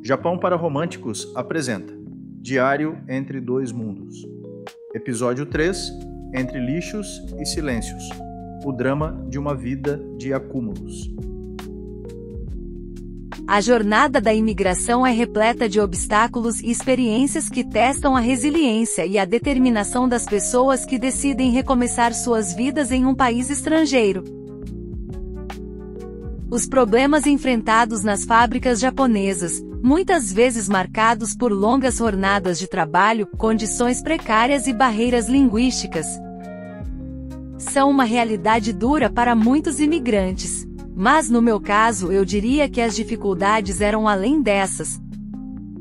Japão para Românticos apresenta Diário entre Dois Mundos. Episódio 3, Entre Lixos e Silêncios. O drama de uma vida de acúmulos. A jornada da imigração é repleta de obstáculos e experiências que testam a resiliência e a determinação das pessoas que decidem recomeçar suas vidas em um país estrangeiro. Os problemas enfrentados nas fábricas japonesas, muitas vezes marcados por longas jornadas de trabalho, condições precárias e barreiras linguísticas, são uma realidade dura para muitos imigrantes. Mas no meu caso eu diria que as dificuldades eram além dessas.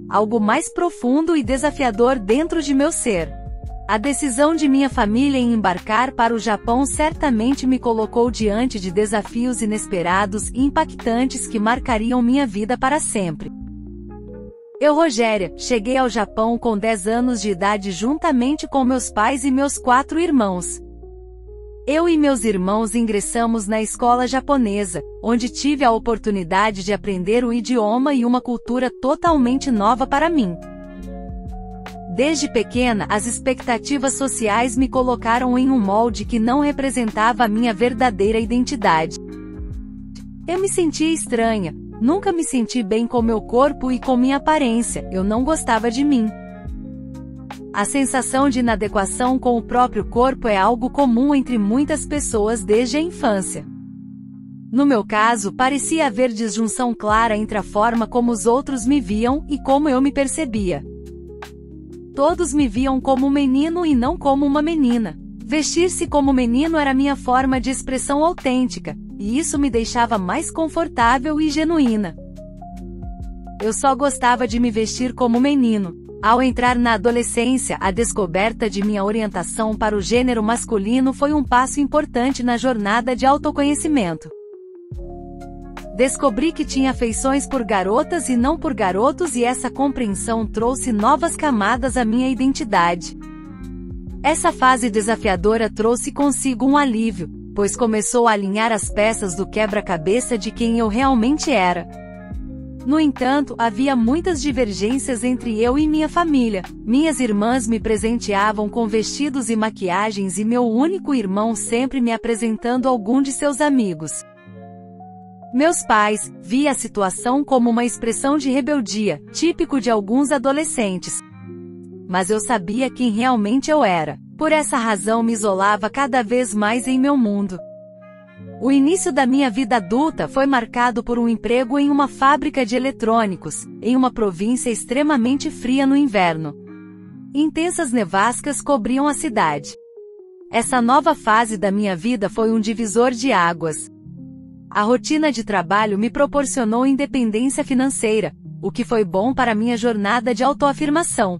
Algo mais profundo e desafiador dentro de meu ser. A decisão de minha família em embarcar para o Japão certamente me colocou diante de desafios inesperados e impactantes que marcariam minha vida para sempre. Eu, Rogéria, cheguei ao Japão com 10 anos de idade juntamente com meus pais e meus 4 irmãos. Eu e meus irmãos ingressamos na escola japonesa, onde tive a oportunidade de aprender o idioma e uma cultura totalmente nova para mim. Desde pequena, as expectativas sociais me colocaram em um molde que não representava a minha verdadeira identidade. Eu me sentia estranha, nunca me senti bem com meu corpo e com minha aparência, eu não gostava de mim. A sensação de inadequação com o próprio corpo é algo comum entre muitas pessoas desde a infância. No meu caso, parecia haver disjunção clara entre a forma como os outros me viam e como eu me percebia. Todos me viam como um menino e não como uma menina. Vestir-se como menino era minha forma de expressão autêntica, e isso me deixava mais confortável e genuína. Eu só gostava de me vestir como menino. Ao entrar na adolescência, a descoberta de minha orientação para o gênero masculino foi um passo importante na jornada de autoconhecimento. Descobri que tinha afeições por garotas e não por garotos e essa compreensão trouxe novas camadas à minha identidade. Essa fase desafiadora trouxe consigo um alívio, pois começou a alinhar as peças do quebra-cabeça de quem eu realmente era. No entanto, havia muitas divergências entre eu e minha família. Minhas irmãs me presenteavam com vestidos e maquiagens e meu único irmão sempre me apresentando algum de seus amigos. Meus pais viam a situação como uma expressão de rebeldia, típico de alguns adolescentes. Mas eu sabia quem realmente eu era. Por essa razão me isolava cada vez mais em meu mundo. O início da minha vida adulta foi marcado por um emprego em uma fábrica de eletrônicos, em uma província extremamente fria no inverno. Intensas nevascas cobriam a cidade. Essa nova fase da minha vida foi um divisor de águas. A rotina de trabalho me proporcionou independência financeira, o que foi bom para minha jornada de autoafirmação.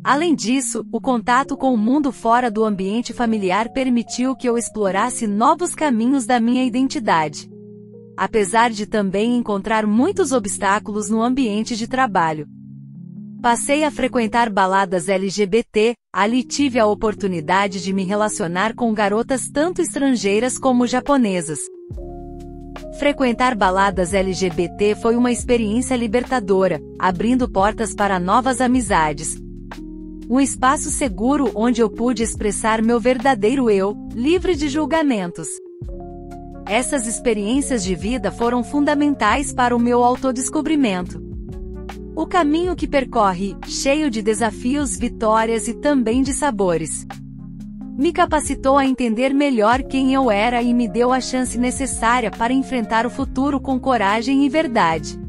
Além disso, o contato com o mundo fora do ambiente familiar permitiu que eu explorasse novos caminhos da minha identidade. Apesar de também encontrar muitos obstáculos no ambiente de trabalho. Passei a frequentar baladas LGBT, ali tive a oportunidade de me relacionar com garotas tanto estrangeiras como japonesas. Frequentar baladas LGBT foi uma experiência libertadora, abrindo portas para novas amizades. Um espaço seguro onde eu pude expressar meu verdadeiro eu, livre de julgamentos. Essas experiências de vida foram fundamentais para o meu autodescobrimento. O caminho que percorre, cheio de desafios, vitórias e também de sabores, me capacitou a entender melhor quem eu era e me deu a chance necessária para enfrentar o futuro com coragem e verdade.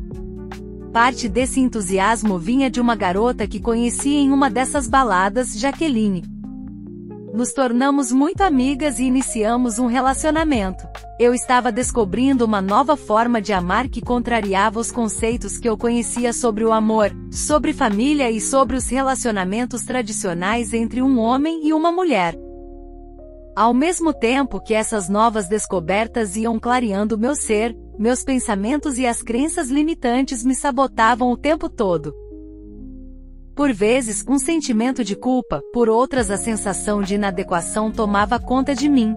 Parte desse entusiasmo vinha de uma garota que conheci em uma dessas baladas, Jaqueline. Nos tornamos muito amigas e iniciamos um relacionamento. Eu estava descobrindo uma nova forma de amar que contrariava os conceitos que eu conhecia sobre o amor, sobre família e sobre os relacionamentos tradicionais entre um homem e uma mulher. Ao mesmo tempo que essas novas descobertas iam clareando meu ser, meus pensamentos e as crenças limitantes me sabotavam o tempo todo. Por vezes, um sentimento de culpa, por outras a sensação de inadequação tomava conta de mim.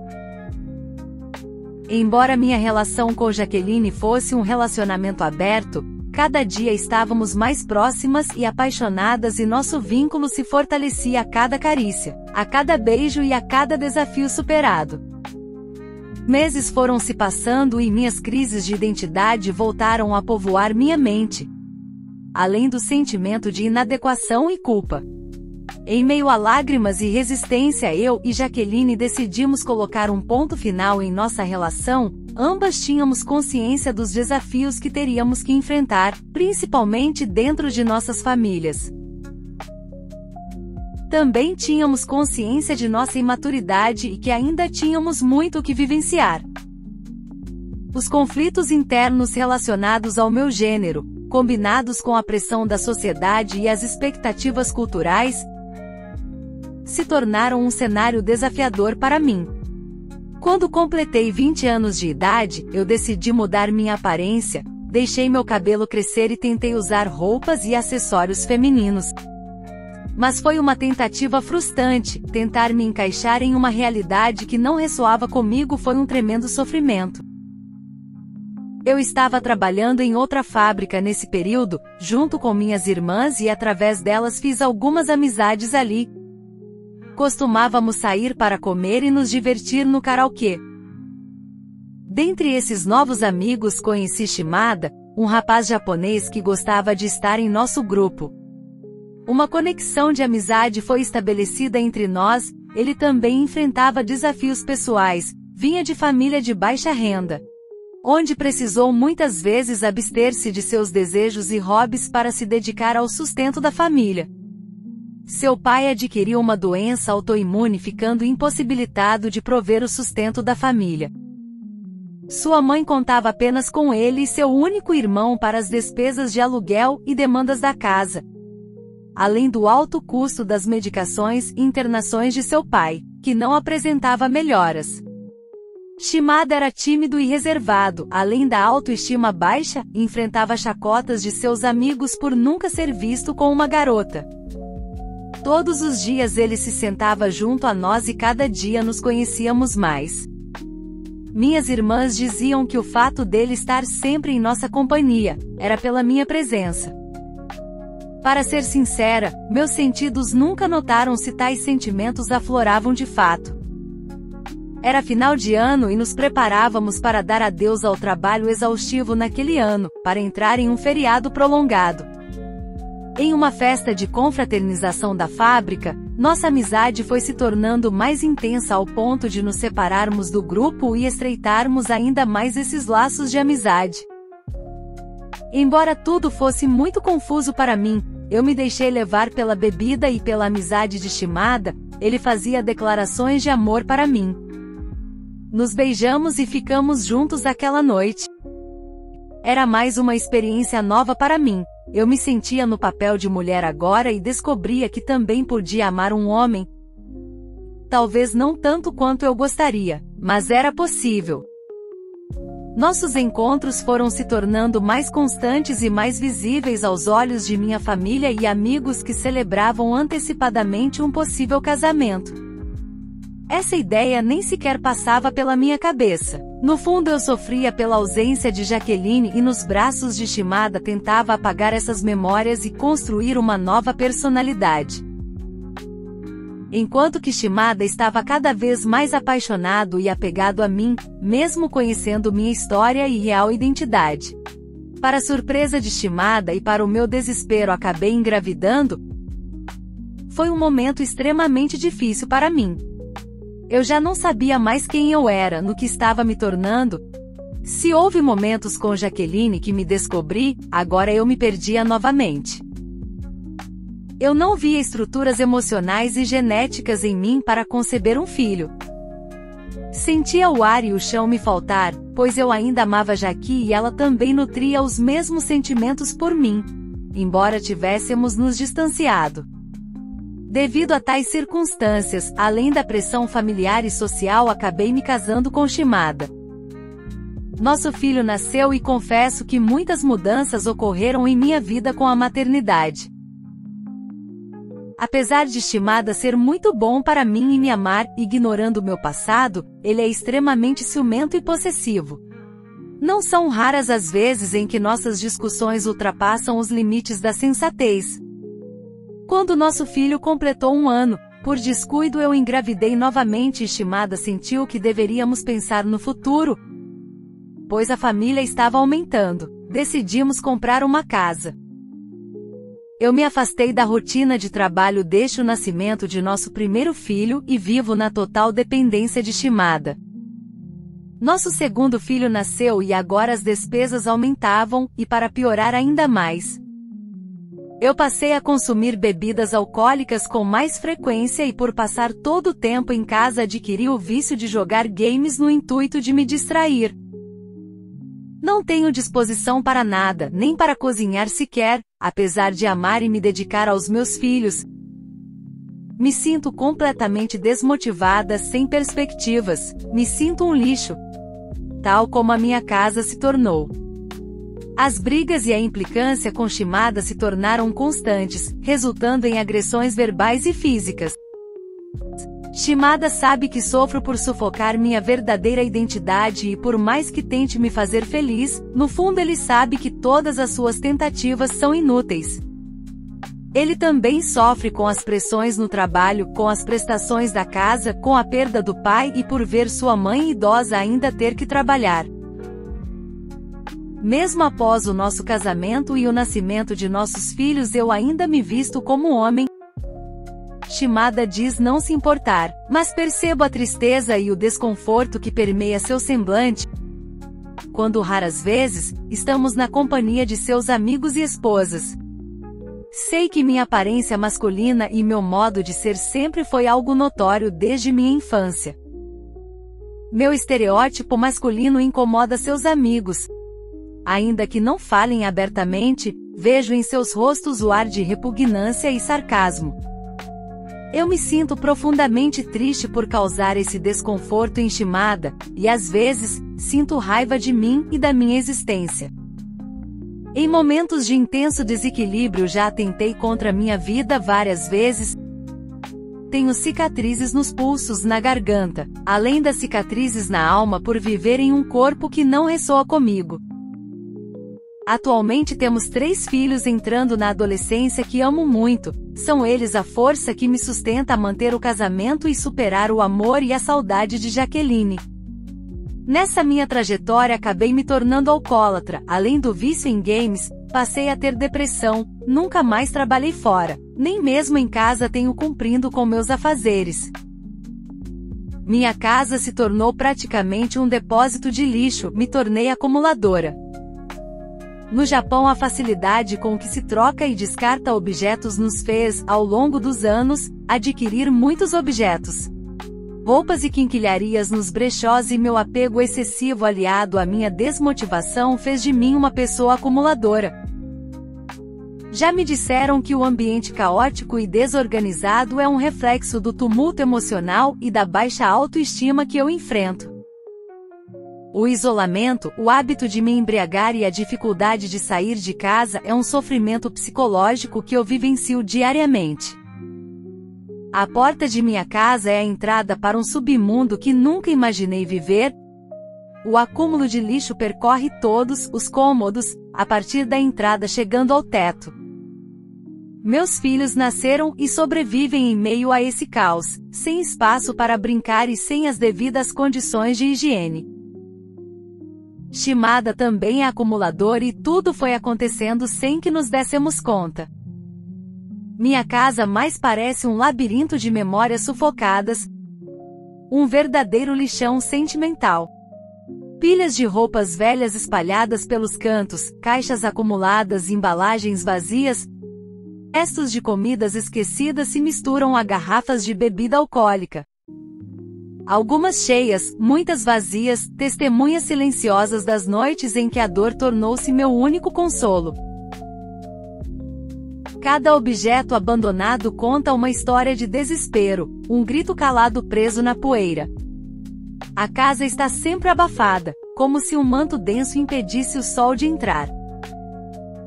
Embora minha relação com Jaqueline fosse um relacionamento aberto, Cada dia estávamos mais próximas e apaixonadas e nosso vínculo se fortalecia a cada carícia, a cada beijo e a cada desafio superado. Meses foram se passando e minhas crises de identidade voltaram a povoar minha mente, além do sentimento de inadequação e culpa. Em meio a lágrimas e resistência, eu e Jaqueline decidimos colocar um ponto final em nossa relação. Ambas tínhamos consciência dos desafios que teríamos que enfrentar, principalmente dentro de nossas famílias. Também tínhamos consciência de nossa imaturidade e que ainda tínhamos muito o que vivenciar. Os conflitos internos relacionados ao meu gênero, combinados com a pressão da sociedade e as expectativas culturais, se tornaram um cenário desafiador para mim. Quando completei 20 anos de idade, eu decidi mudar minha aparência, deixei meu cabelo crescer e tentei usar roupas e acessórios femininos. Mas foi uma tentativa frustrante. Tentar me encaixar em uma realidade que não ressoava comigo foi um tremendo sofrimento. Eu estava trabalhando em outra fábrica nesse período, junto com minhas irmãs, e através delas fiz algumas amizades ali. Costumávamos sair para comer e nos divertir no karaokê. Dentre esses novos amigos conheci Shimada, um rapaz japonês que gostava de estar em nosso grupo. Uma conexão de amizade foi estabelecida entre nós. Ele também enfrentava desafios pessoais, vinha de família de baixa renda, onde precisou muitas vezes abster-se de seus desejos e hobbies para se dedicar ao sustento da família. Seu pai adquiriu uma doença autoimune, ficando impossibilitado de prover o sustento da família. Sua mãe contava apenas com ele e seu único irmão para as despesas de aluguel e demandas da casa, além do alto custo das medicações e internações de seu pai, que não apresentava melhoras. Shimada era tímido e reservado, além da autoestima baixa, e enfrentava chacotas de seus amigos por nunca ser visto com uma garota. Todos os dias ele se sentava junto a nós e cada dia nos conhecíamos mais. Minhas irmãs diziam que o fato dele estar sempre em nossa companhia era pela minha presença. Para ser sincera, meus sentidos nunca notaram se tais sentimentos afloravam de fato. Era final de ano e nos preparávamos para dar adeus ao trabalho exaustivo naquele ano, para entrar em um feriado prolongado. Em uma festa de confraternização da fábrica, nossa amizade foi se tornando mais intensa ao ponto de nos separarmos do grupo e estreitarmos ainda mais esses laços de amizade. Embora tudo fosse muito confuso para mim, eu me deixei levar pela bebida e pela amizade de Shimada. Ele fazia declarações de amor para mim. Nos beijamos e ficamos juntos aquela noite. Era mais uma experiência nova para mim. Eu me sentia no papel de mulher agora e descobria que também podia amar um homem. Talvez não tanto quanto eu gostaria, mas era possível. Nossos encontros foram se tornando mais constantes e mais visíveis aos olhos de minha família e amigos que celebravam antecipadamente um possível casamento. Essa ideia nem sequer passava pela minha cabeça. No fundo eu sofria pela ausência de Jaqueline e nos braços de Shimada tentava apagar essas memórias e construir uma nova personalidade. Enquanto que Shimada estava cada vez mais apaixonado e apegado a mim, mesmo conhecendo minha história e real identidade. Para a surpresa de Shimada e para o meu desespero, acabei engravidando. Foi um momento extremamente difícil para mim. Eu já não sabia mais quem eu era, no que estava me tornando. Se houve momentos com Jaqueline que me descobri, agora eu me perdia novamente. Eu não via estruturas emocionais e genéticas em mim para conceber um filho. Sentia o ar e o chão me faltar, pois eu ainda amava Jaqui e ela também nutria os mesmos sentimentos por mim, embora tivéssemos nos distanciado. Devido a tais circunstâncias, além da pressão familiar e social, acabei me casando com Shimada. Nosso filho nasceu e confesso que muitas mudanças ocorreram em minha vida com a maternidade. Apesar de Shimada ser muito bom para mim e me amar, ignorando meu passado, ele é extremamente ciumento e possessivo. Não são raras as vezes em que nossas discussões ultrapassam os limites da sensatez. Quando nosso filho completou 1 ano, por descuido eu engravidei novamente e Shimada sentiu que deveríamos pensar no futuro, pois a família estava aumentando. Decidimos comprar uma casa. Eu me afastei da rotina de trabalho desde o nascimento de nosso primeiro filho e vivo na total dependência de Shimada. Nosso segundo filho nasceu e agora as despesas aumentavam, e para piorar ainda mais, eu passei a consumir bebidas alcoólicas com mais frequência e por passar todo o tempo em casa adquiri o vício de jogar games no intuito de me distrair. Não tenho disposição para nada, nem para cozinhar sequer, apesar de amar e me dedicar aos meus filhos. Me sinto completamente desmotivada, sem perspectivas, me sinto um lixo, tal como a minha casa se tornou. As brigas e a implicância com Shimada se tornaram constantes, resultando em agressões verbais e físicas. Shimada sabe que sofro por sufocar minha verdadeira identidade e por mais que tente me fazer feliz, no fundo ele sabe que todas as suas tentativas são inúteis. Ele também sofre com as pressões no trabalho, com as prestações da casa, com a perda do pai e por ver sua mãe idosa ainda ter que trabalhar. Mesmo após o nosso casamento e o nascimento de nossos filhos eu ainda me visto como homem. Shimada diz não se importar, mas percebo a tristeza e o desconforto que permeia seu semblante quando raras vezes, estamos na companhia de seus amigos e esposas. Sei que minha aparência masculina e meu modo de ser sempre foi algo notório desde minha infância. Meu estereótipo masculino incomoda seus amigos. Ainda que não falem abertamente, vejo em seus rostos o ar de repugnância e sarcasmo. Eu me sinto profundamente triste por causar esse desconforto em Shimada, e às vezes, sinto raiva de mim e da minha existência. Em momentos de intenso desequilíbrio já atentei contra minha vida várias vezes. Tenho cicatrizes nos pulsos, na garganta, além das cicatrizes na alma por viver em um corpo que não ressoa comigo. Atualmente temos 3 filhos entrando na adolescência que amo muito, são eles a força que me sustenta a manter o casamento e superar o amor e a saudade de Jaqueline. Nessa minha trajetória acabei me tornando alcoólatra, além do vício em games, passei a ter depressão, nunca mais trabalhei fora, nem mesmo em casa tenho cumprindo com meus afazeres. Minha casa se tornou praticamente um depósito de lixo, me tornei acumuladora. No Japão a facilidade com que se troca e descarta objetos nos fez, ao longo dos anos, adquirir muitos objetos. Roupas e quinquilharias nos brechós e meu apego excessivo aliado à minha desmotivação fez de mim uma pessoa acumuladora. Já me disseram que o ambiente caótico e desorganizado é um reflexo do tumulto emocional e da baixa autoestima que eu enfrento. O isolamento, o hábito de me embriagar e a dificuldade de sair de casa é um sofrimento psicológico que eu vivencio diariamente. A porta de minha casa é a entrada para um submundo que nunca imaginei viver. O acúmulo de lixo percorre todos os cômodos, a partir da entrada chegando ao teto. Meus filhos nasceram e sobrevivem em meio a esse caos, sem espaço para brincar e sem as devidas condições de higiene. Shimada também é acumulador e tudo foi acontecendo sem que nos dessemos conta. Minha casa mais parece um labirinto de memórias sufocadas, um verdadeiro lixão sentimental. Pilhas de roupas velhas espalhadas pelos cantos, caixas acumuladas, embalagens vazias, restos de comidas esquecidas se misturam a garrafas de bebida alcoólica. Algumas cheias, muitas vazias, testemunhas silenciosas das noites em que a dor tornou-se meu único consolo. Cada objeto abandonado conta uma história de desespero, um grito calado preso na poeira. A casa está sempre abafada, como se um manto denso impedisse o sol de entrar.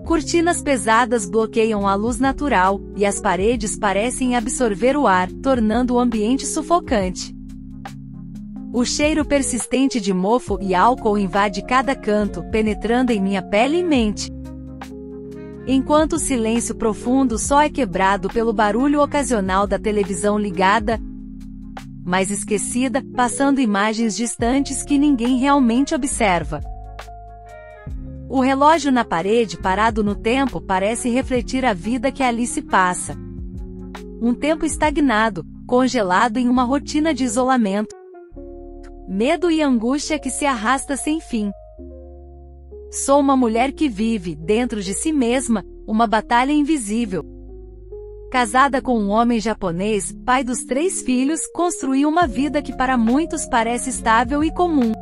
Cortinas pesadas bloqueiam a luz natural, e as paredes parecem absorver o ar, tornando o ambiente sufocante. O cheiro persistente de mofo e álcool invade cada canto, penetrando em minha pele e mente. Enquanto o silêncio profundo só é quebrado pelo barulho ocasional da televisão ligada, mas esquecida, passando imagens distantes que ninguém realmente observa. O relógio na parede parado no tempo parece refletir a vida que ali se passa. Um tempo estagnado, congelado em uma rotina de isolamento. Medo e angústia que se arrasta sem fim. Sou uma mulher que vive, dentro de si mesma, uma batalha invisível. Casada com um homem japonês, pai dos 3 filhos, construí uma vida que para muitos parece estável e comum.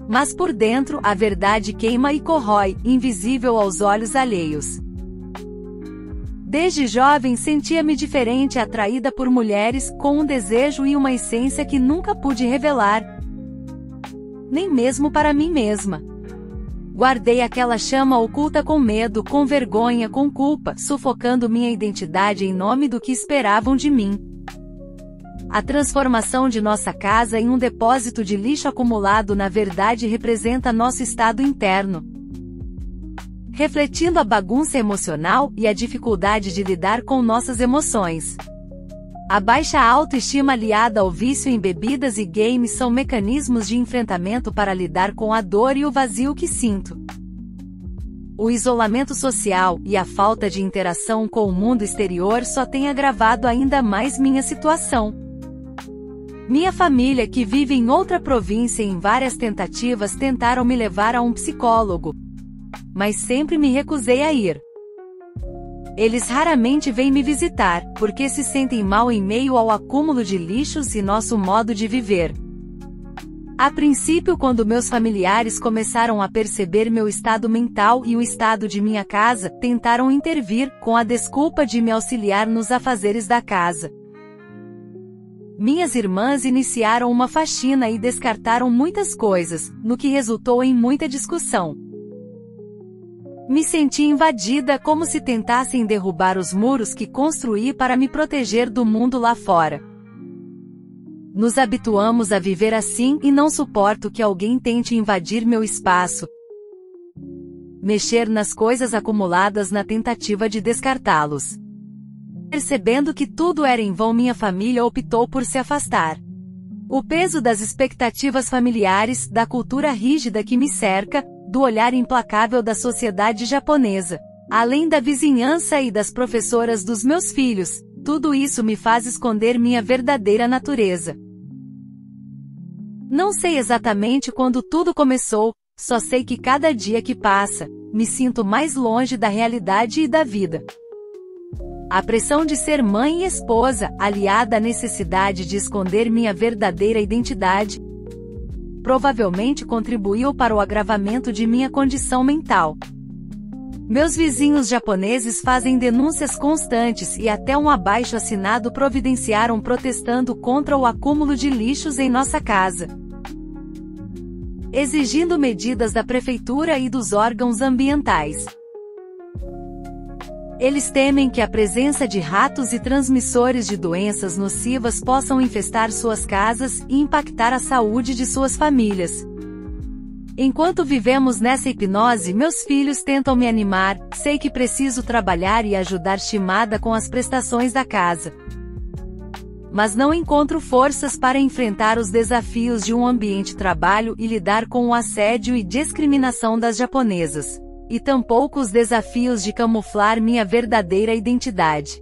Mas por dentro, a verdade queima e corrói, invisível aos olhos alheios. Desde jovem sentia-me diferente, atraída por mulheres, com um desejo e uma essência que nunca pude revelar, nem mesmo para mim mesma. Guardei aquela chama oculta com medo, com vergonha, com culpa, sufocando minha identidade em nome do que esperavam de mim. A transformação de nossa casa em um depósito de lixo acumulado na verdade representa nosso estado interno, refletindo a bagunça emocional e a dificuldade de lidar com nossas emoções. A baixa autoestima aliada ao vício em bebidas e games são mecanismos de enfrentamento para lidar com a dor e o vazio que sinto. O isolamento social e a falta de interação com o mundo exterior só têm agravado ainda mais minha situação. Minha família, que vive em outra província, em várias tentativas tentaram me levar a um psicólogo, mas sempre me recusei a ir. Eles raramente vêm me visitar, porque se sentem mal em meio ao acúmulo de lixos e nosso modo de viver. A princípio, quando meus familiares começaram a perceber meu estado mental e o estado de minha casa, tentaram intervir, com a desculpa de me auxiliar nos afazeres da casa. Minhas irmãs iniciaram uma faxina e descartaram muitas coisas, no que resultou em muita discussão. Me senti invadida, como se tentassem derrubar os muros que construí para me proteger do mundo lá fora. Nos habituamos a viver assim e não suporto que alguém tente invadir meu espaço, mexer nas coisas acumuladas na tentativa de descartá-los. Percebendo que tudo era em vão, minha família optou por se afastar. O peso das expectativas familiares, da cultura rígida que me cerca, do olhar implacável da sociedade japonesa, além da vizinhança e das professoras dos meus filhos, tudo isso me faz esconder minha verdadeira natureza. Não sei exatamente quando tudo começou, só sei que cada dia que passa, me sinto mais longe da realidade e da vida. A pressão de ser mãe e esposa, aliada à necessidade de esconder minha verdadeira identidade, provavelmente contribuiu para o agravamento de minha condição mental. Meus vizinhos japoneses fazem denúncias constantes e até um abaixo-assinado providenciaram protestando contra o acúmulo de lixos em nossa casa, exigindo medidas da prefeitura e dos órgãos ambientais. Eles temem que a presença de ratos e transmissores de doenças nocivas possam infestar suas casas e impactar a saúde de suas famílias. Enquanto vivemos nessa hipnose, meus filhos tentam me animar, sei que preciso trabalhar e ajudar Shimada com as prestações da casa. Mas não encontro forças para enfrentar os desafios de um ambiente de trabalho e lidar com o assédio e discriminação das japonesas. E tampouco os desafios de camuflar minha verdadeira identidade.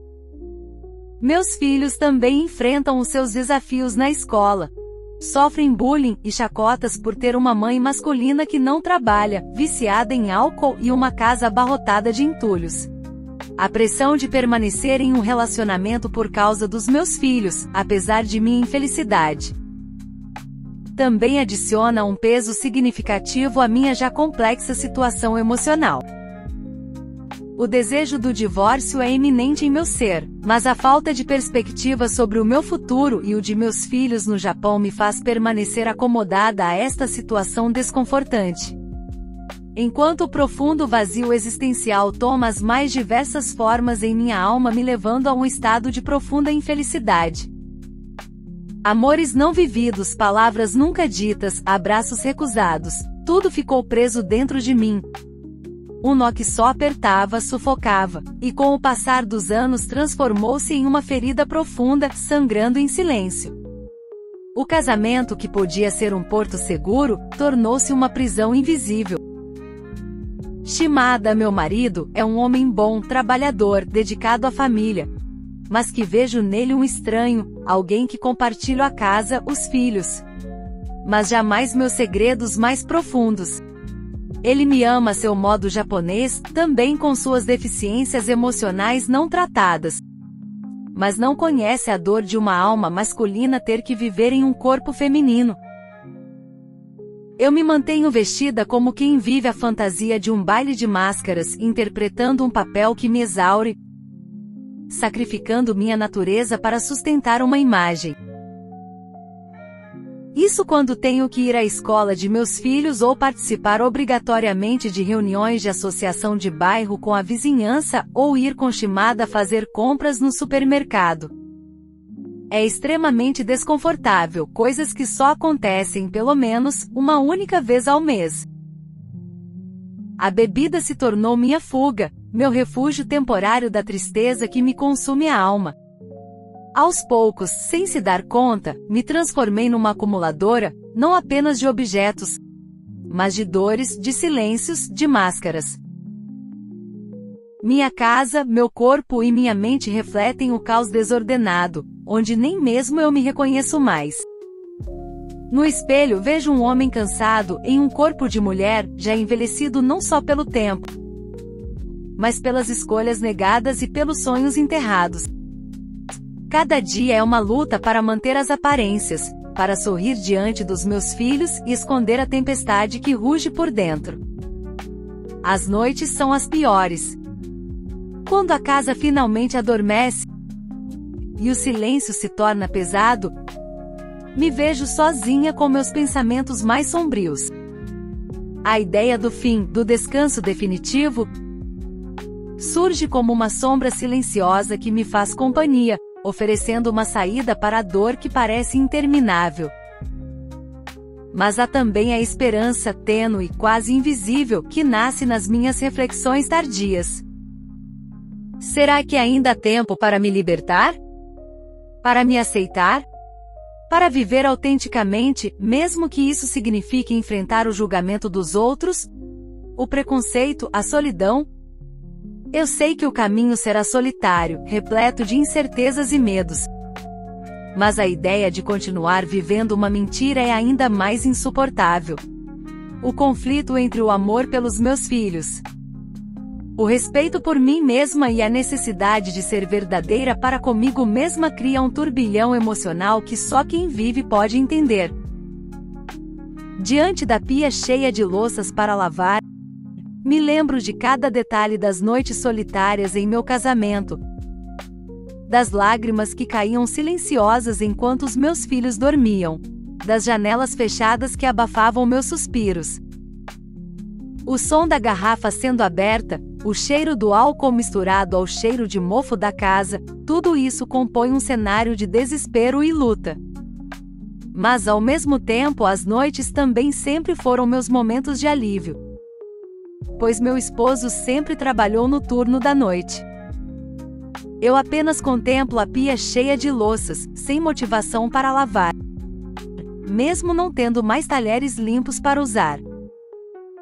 Meus filhos também enfrentam os seus desafios na escola. Sofrem bullying e chacotas por ter uma mãe masculina que não trabalha, viciada em álcool e uma casa abarrotada de entulhos. A pressão de permanecer em um relacionamento por causa dos meus filhos, apesar de minha infelicidade, também adiciona um peso significativo à minha já complexa situação emocional. O desejo do divórcio é iminente em meu ser, mas a falta de perspectiva sobre o meu futuro e o de meus filhos no Japão me faz permanecer acomodada a esta situação desconfortante. Enquanto o profundo vazio existencial toma as mais diversas formas em minha alma, me levando a um estado de profunda infelicidade. Amores não vividos, palavras nunca ditas, abraços recusados, tudo ficou preso dentro de mim. Um nó que só apertava, sufocava, e com o passar dos anos transformou-se em uma ferida profunda, sangrando em silêncio. O casamento, que podia ser um porto seguro, tornou-se uma prisão invisível. Shimada, meu marido, é um homem bom, trabalhador, dedicado à família. Mas que vejo nele um estranho, alguém que compartilha a casa, os filhos. Mas jamais meus segredos mais profundos. Ele me ama a seu modo japonês, também com suas deficiências emocionais não tratadas. Mas não conhece a dor de uma alma masculina ter que viver em um corpo feminino. Eu me mantenho vestida como quem vive a fantasia de um baile de máscaras, interpretando um papel que me exaure, sacrificando minha natureza para sustentar uma imagem. Isso quando tenho que ir à escola de meus filhos ou participar obrigatoriamente de reuniões de associação de bairro com a vizinhança, ou ir com Shimada fazer compras no supermercado. É extremamente desconfortável, coisas que só acontecem pelo menos uma única vez ao mês. A bebida se tornou minha fuga, meu refúgio temporário da tristeza que me consume a alma. Aos poucos, sem se dar conta, me transformei numa acumuladora, não apenas de objetos, mas de dores, de silêncios, de máscaras. Minha casa, meu corpo e minha mente refletem o caos desordenado, onde nem mesmo eu me reconheço mais. No espelho vejo um homem cansado, em um corpo de mulher, já envelhecido não só pelo tempo, mas pelas escolhas negadas e pelos sonhos enterrados. Cada dia é uma luta para manter as aparências, para sorrir diante dos meus filhos e esconder a tempestade que ruge por dentro. As noites são as piores. Quando a casa finalmente adormece e o silêncio se torna pesado, me vejo sozinha com meus pensamentos mais sombrios. A ideia do fim, do descanso definitivo, surge como uma sombra silenciosa que me faz companhia, oferecendo uma saída para a dor que parece interminável. Mas há também a esperança tênue, quase invisível, que nasce nas minhas reflexões tardias. Será que ainda há tempo para me libertar? Para me aceitar? Para viver autenticamente, mesmo que isso signifique enfrentar o julgamento dos outros? O preconceito, a solidão? Eu sei que o caminho será solitário, repleto de incertezas e medos. Mas a ideia de continuar vivendo uma mentira é ainda mais insuportável. O conflito entre o amor pelos meus filhos, o respeito por mim mesma e a necessidade de ser verdadeira para comigo mesma cria um turbilhão emocional que só quem vive pode entender. Diante da pia cheia de louças para lavar, me lembro de cada detalhe das noites solitárias em meu casamento, das lágrimas que caíam silenciosas enquanto os meus filhos dormiam, das janelas fechadas que abafavam meus suspiros. O som da garrafa sendo aberta, o cheiro do álcool misturado ao cheiro de mofo da casa, tudo isso compõe um cenário de desespero e luta. Mas ao mesmo tempo as noites também sempre foram meus momentos de alívio, pois meu esposo sempre trabalhou no turno da noite. Eu apenas contemplo a pia cheia de louças, sem motivação para lavar, mesmo não tendo mais talheres limpos para usar.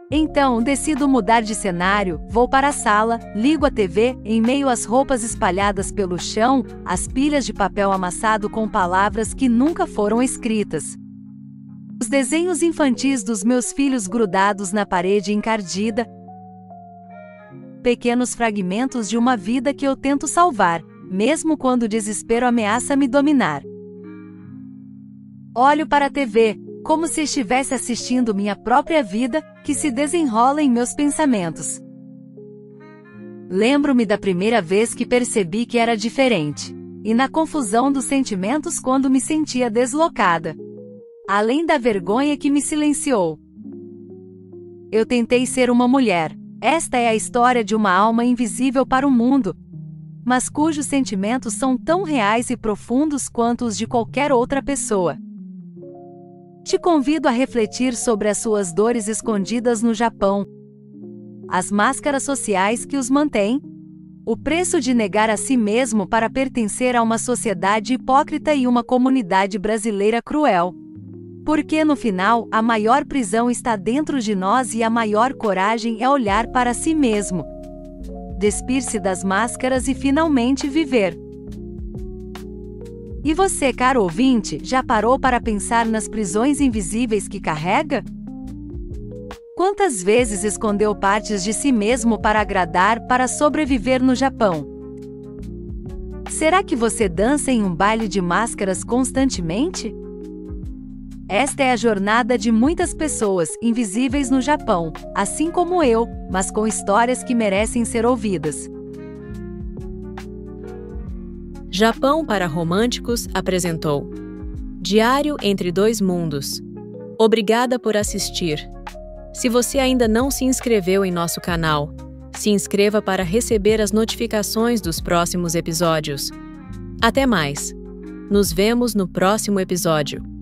Então decido mudar de cenário, vou para a sala, ligo a TV, em meio às roupas espalhadas pelo chão, as pilhas de papel amassado com palavras que nunca foram escritas, os desenhos infantis dos meus filhos grudados na parede encardida, pequenos fragmentos de uma vida que eu tento salvar, mesmo quando o desespero ameaça me dominar. Olho para a TV, como se estivesse assistindo minha própria vida, que se desenrola em meus pensamentos. Lembro-me da primeira vez que percebi que era diferente, e na confusão dos sentimentos quando me sentia deslocada, além da vergonha que me silenciou. Eu tentei ser uma mulher. Esta é a história de uma alma invisível para o mundo, mas cujos sentimentos são tão reais e profundos quanto os de qualquer outra pessoa. Te convido a refletir sobre as suas dores escondidas no Japão, as máscaras sociais que os mantêm, o preço de negar a si mesmo para pertencer a uma sociedade hipócrita e uma comunidade brasileira cruel. Porque no final, a maior prisão está dentro de nós e a maior coragem é olhar para si mesmo, despir-se das máscaras e finalmente viver. E você, caro ouvinte, já parou para pensar nas prisões invisíveis que carrega? Quantas vezes escondeu partes de si mesmo para agradar, para sobreviver no Japão? Será que você dança em um baile de máscaras constantemente? Esta é a jornada de muitas pessoas invisíveis no Japão, assim como eu, mas com histórias que merecem ser ouvidas. Japão para Românticos apresentou Diário entre Dois Mundos. Obrigada por assistir. Se você ainda não se inscreveu em nosso canal, se inscreva para receber as notificações dos próximos episódios. Até mais! Nos vemos no próximo episódio.